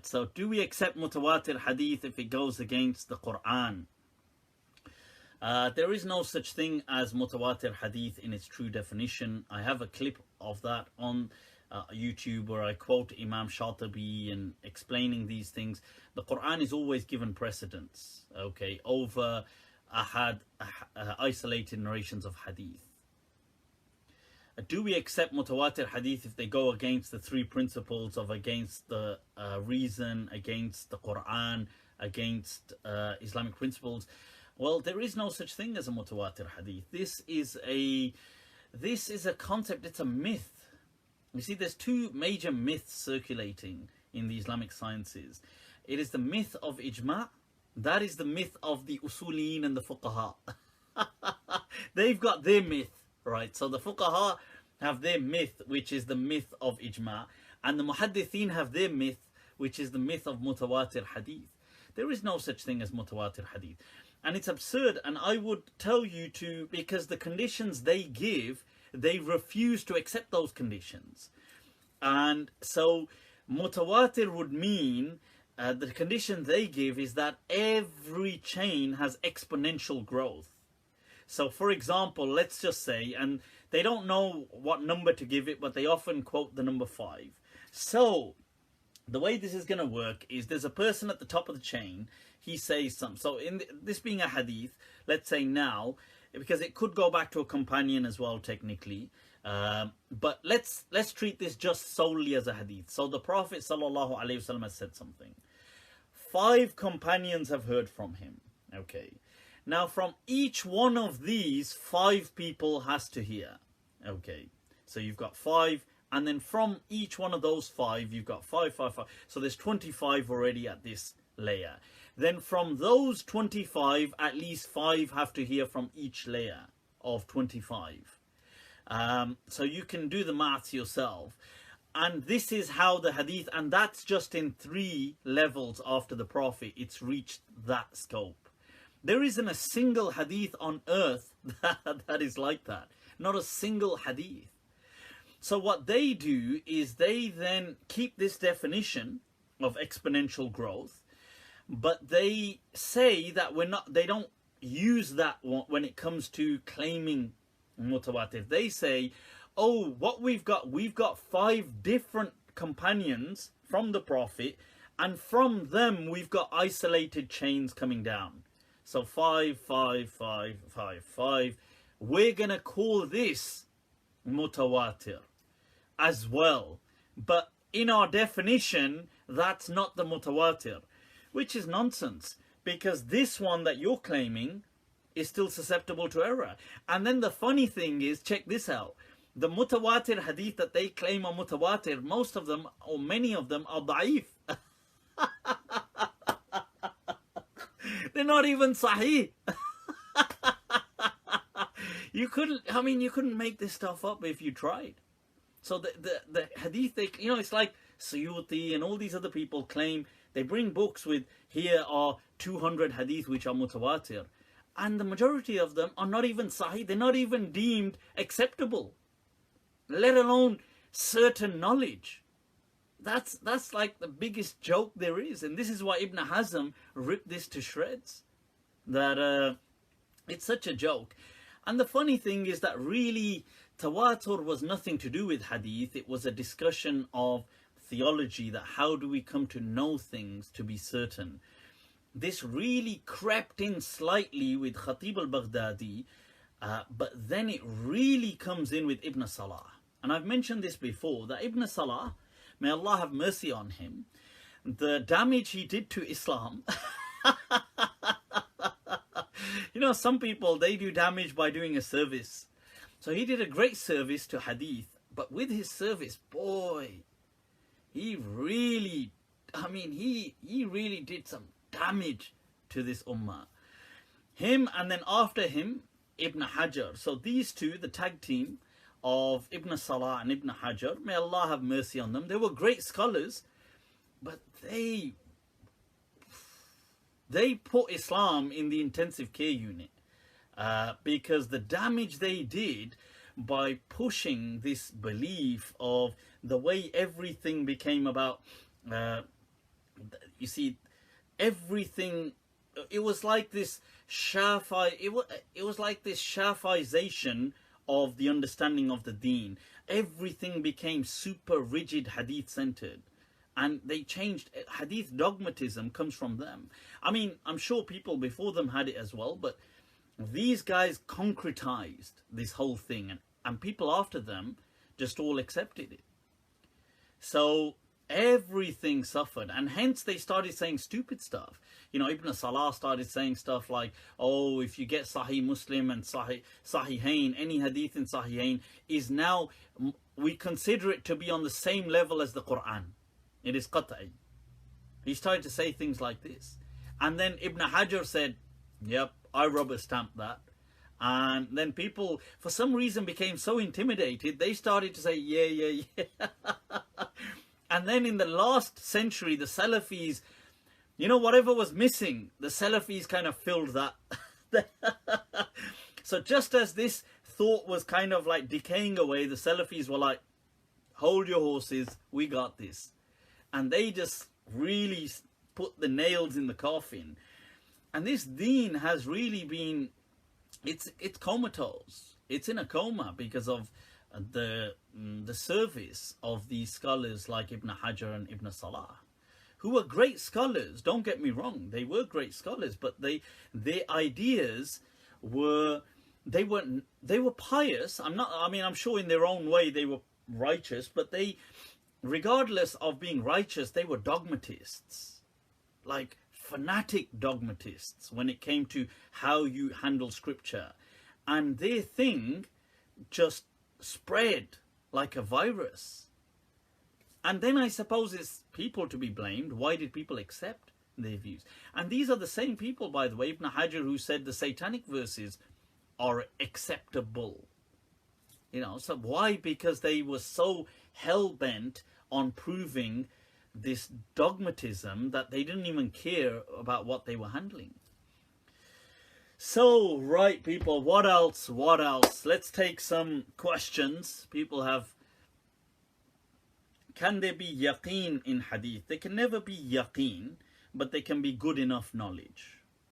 So do we accept Mutawatir Hadith if it goes against the Quran? There is no such thing as Mutawatir Hadith in its true definition. I have a clip of that on YouTube where I quote Imam Shatibi and explaining these things. The Quran is always given precedence, okay, over isolated narrations of Hadith. Do we accept Mutawatir Hadith if they go against the three principles of against the reason, against the Quran, against Islamic principles? Well, there is no such thing as a Mutawatir Hadith. This is a concept, it's a myth. You see, there's two major myths circulating in the Islamic sciences. It is the myth of Ijma', that is the myth of the Usuliyin and the Fuqaha. They've got their myth, right? So the Fuqaha have their myth, which is the myth of Ijma', and the Muhaddithin have their myth, which is the myth of Mutawatir Hadith. There is no such thing as Mutawatir Hadith. And it's absurd, and I would tell you to, because the conditions they give, they refuse to accept those conditions. And so Mutawatir would mean, the condition they give is that every chain has exponential growth. So for example, let's just say, and they don't know what number to give it, but they often quote the number 5. So the way this is going to work is there's a person at the top of the chain, he says something. So in this being a hadith, let's say now, because it could go back to a companion as well technically, but let's treat this just solely as a hadith. So the Prophet sallallahu alaihi wasallam has said something. 5 companions have heard from him. Okay. Now from each one of these, 5 people has to hear. Okay. So you've got 5, and then from each one of those 5, you've got 5, 5, 5. So there's 25 already at this layer. Then from those 25, at least 5 have to hear from each layer of 25. So you can do the maths yourself. And this is how the hadith, and that's just in 3 levels after the Prophet, it's reached that scope. There isn't a single hadith on earth that is like that. Not a single hadith. So what they do is they then keep this definition of exponential growth, but they say that they don't use that when it comes to claiming mutawatir. They say, oh, what we've got 5 different companions from the Prophet, and from them we've got isolated chains coming down. So 5, 5, 5, 5, 5. We're going to call this mutawatir as well. But in our definition, that's not the mutawatir, which is nonsense, because this one that you're claiming is still susceptible to error. And then the funny thing is, check this out. The mutawatir hadith that they claim are mutawatir, most of them, or many of them, are da'if. They're not even sahih. You couldn't make this stuff up if you tried. So the hadith, it's like Suyuti and all these other people claim, they bring books with, here are 200 hadith which are mutawatir. And the majority of them are not even sahih. They're not even deemed acceptable, let alone certain knowledge. That's like the biggest joke there is. And this is why Ibn Hazm ripped this to shreds. That it's such a joke. And the funny thing is that really Tawatur was nothing to do with hadith. It was a discussion of theology, that how do we come to know things to be certain. This really crept in slightly with Khatib al-Baghdadi, but then it really comes in with Ibn Salah. And I've mentioned this before, that Ibn Salah, may Allah have mercy on him, the damage he did to Islam. Some people, they do damage by doing a service. So he did a great service to hadith, but with his service, boy, he really did some damage to this ummah. Him, and then after him, Ibn Hajr. So these two, the tag team of Ibn Salah and Ibn Hajr, may Allah have mercy on them. They were great scholars, but they put Islam in the intensive care unit because the damage they did by pushing this belief of the way everything became about you see, everything, it was like this it was like this Shafiization of the understanding of the deen. Everything became super rigid hadith centered, and they changed. Hadith dogmatism comes from them. I mean, I'm sure people before them had it as well, but these guys concretized this whole thing, and people after them just all accepted it. So everything suffered, and hence they started saying stupid stuff. You know, Ibn Salah started saying stuff like, oh, if you get Sahih Muslim and Sahihain, any hadith in Sahihain is now, we consider it to be on the same level as the Quran. It is qat'i. He started to say things like this. And then Ibn Hajr said, yep, I rubber stamped that. And then people, for some reason, became so intimidated, they started to say, yeah. And then in the last century, the Salafis, you know, whatever was missing, the Salafis kind of filled that. So just as this thought was kind of like decaying away, the Salafis were like, hold your horses, we got this. And they just really put the nails in the coffin. And this deen has really been, it's comatose. It's in a coma because of the service of these scholars like Ibn Hajr and Ibn Salah, who were great scholars. Don't get me wrong, they were great scholars, but their ideas were, they were pious. I'm sure in their own way they were righteous, but they, regardless of being righteous, they were dogmatists, like fanatic dogmatists when it came to how you handle scripture. And their thing just spread like a virus. And then I suppose it's people to be blamed. Why did people accept their views? And these are the same people, by the way, Ibn Hajr, who said the satanic verses are acceptable. You know, so why? Because they were so hell-bent on proving this dogmatism that they didn't even care about what they were handling. So, right, people, what else? Let's take some questions. People have, can there be yaqeen in hadith? There can never be yaqeen, but there can be good enough knowledge.